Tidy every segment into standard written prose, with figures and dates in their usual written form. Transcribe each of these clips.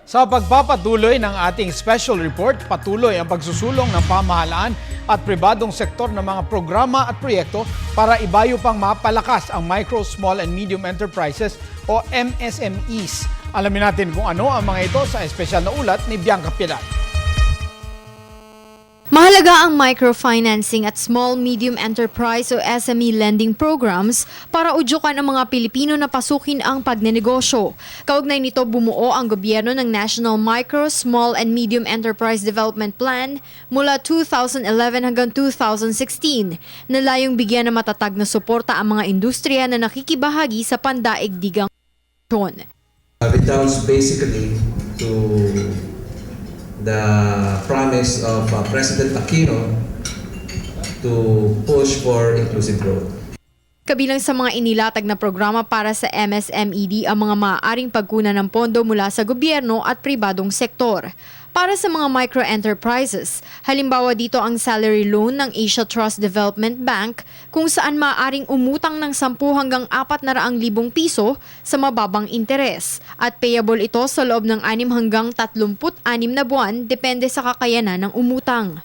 Sa pagpapatuloy ng ating special report, patuloy ang pagsusulong ng pamahalaan at pribadong sektor ng mga programa at proyekto para ibayo pang mapalakas ang micro, small and medium enterprises o MSMEs. Alamin natin kung ano ang mga ito sa espesyal na ulat ni Bianca Pilar. Mahalaga ang microfinancing at small-medium enterprise o SME lending programs para udyukan ang mga Pilipino na pasukin ang pagnenegosyo. Kaugnay nito, bumuo ang gobyerno ng National Micro, Small and Medium Enterprise Development Plan mula 2011 hanggang 2016 na layong bigyan ng matatag na suporta ang mga industriya na nakikibahagi sa pandaigdigang organisasyon. It comes basically to the promise of President Aquino to push for inclusive growth. Kabilang sa mga inilatag na programa para sa MSMED ang mga maaaring pagkunan ng pondo mula sa gobyerno at pribadong sektor. Para sa mga micro-enterprises, halimbawa dito ang salary loan ng Asia Trust Development Bank kung saan maaaring umutang ng 10 hanggang 400,000 piso sa mababang interes at payable ito sa loob ng 6 hanggang 36 na buwan depende sa kakayanan ng umutang.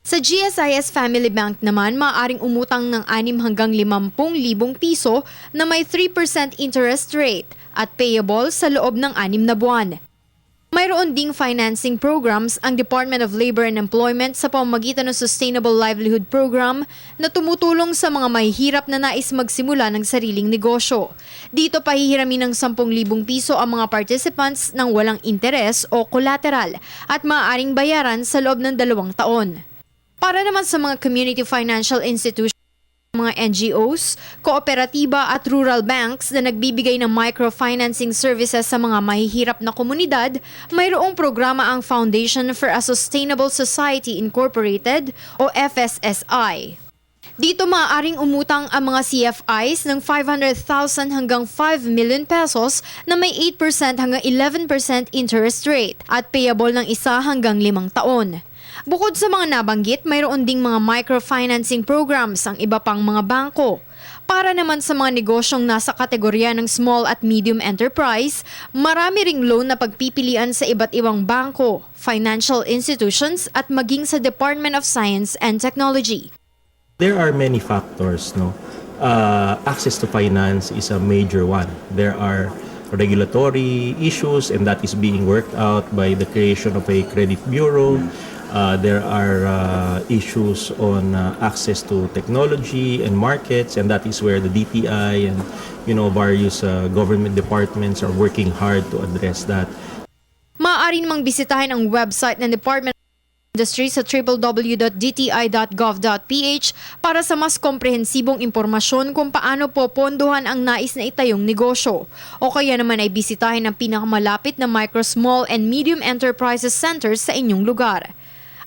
Sa GSIS Family Bank naman, maaaring umutang ng 6 hanggang 50,000 piso na may 3% interest rate at payable sa loob ng 6 na buwan. Mayroon ding financing programs ang Department of Labor and Employment sa pamamagitan ng Sustainable Livelihood Program na tumutulong sa mga mahihirap na nais magsimula ng sariling negosyo. Dito pahihiramin ng 10,000 piso ang mga participants ng walang interes o collateral at maaaring bayaran sa loob ng 2 taon. Para naman sa mga community financial institutions, mga NGOs, kooperatiba at rural banks na nagbibigay ng microfinancing services sa mga mahihirap na komunidad, mayroong programa ang Foundation for a Sustainable Society Incorporated o FSSI. Dito maaaring umutang ang mga CFIs ng 500,000 hanggang 5 million pesos na may 8% hanggang 11% interest rate at payable ng 1 hanggang 5 taon. Bukod sa mga nabanggit, mayroon ding mga microfinancing programs ang iba pang mga bangko. Para naman sa mga negosyong nasa kategorya ng small at medium enterprise, marami ring loan na pagpipilian sa iba't ibang bangko, financial institutions at maging sa Department of Science and Technology. There are many factors, no? Access to finance is a major one. There are regulatory issues and that is being worked out by the creation of a credit bureau. There are issues on access to technology and markets, and that is where the DTI and various government departments are working hard to address that. Maaari namang bisitahin ang website ng Department of Industry sa www.dti.gov.ph para sa mas komprehensibong impormasyon kung paano popondohan ang nais na itayong negosyo. O kaya naman ay bisitahin ang pinakamalapit na micro, small and medium enterprises centers sa inyong lugar.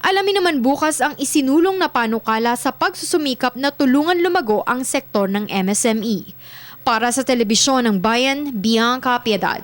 Alamin naman bukas ang isinulong na panukala sa pagsusumikap na tulungan lumago ang sektor ng MSME. Para sa Telebisyon ng Bayan, Bianca Piedad.